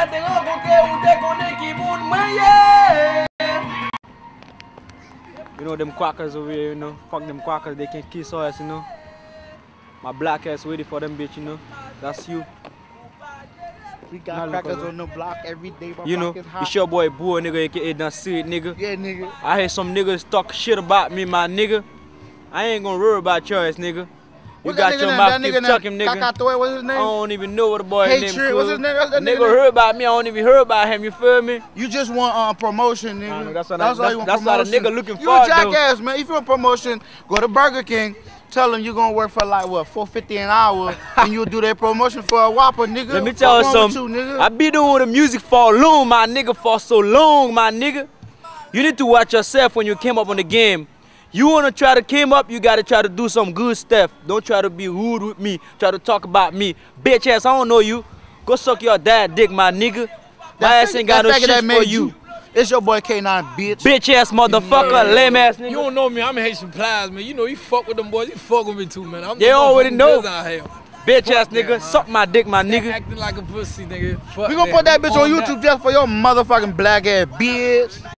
You know them quackers over here, you know. Fuck them quackers, they can kiss us, you know. My black ass waiting for them bitch, you know. That's you. We got crackers on the block every day. You know, it's your boy Boor, nigga, aka done see it, nigga. Yeah, nigga. I hear some niggas talk shit about me, my nigga. I ain't gonna worry about your ass, nigga. You got your mouth, keep talking, nigga. What's his name? I don't even know what the boy name is. What's his name? That nigga heard about me, I don't even heard about him, you feel me? You just want promotion, nigga. That's all you want. That's what a nigga looking for. You a jackass, man. If you want promotion, go to Burger King. Tell them you're gonna work for like what, $4.50 an hour, and you'll do their promotion for a Whopper, nigga. Let me tell you something. I be doing the music for long, my nigga, for so long, my nigga. You need to watch yourself when you came up on the game. You wanna try to came up, you gotta try to do some good stuff. Don't try to be rude with me, try to talk about me. Bitch ass, I don't know you. Go suck your dad dick, my nigga. My ass ain't got no shit for you. It's your boy K9, bitch. Bitch ass motherfucker, lame ass nigga. You don't know me, I'm Haitian Plies, man. You know you fuck with them boys, you fuck with me too, man. I'm they already know. Bitch ass that, nigga, suck my dick, my nigga. Acting like a pussy, nigga. We gonna put that bitch on YouTube just for your motherfucking black ass bitch.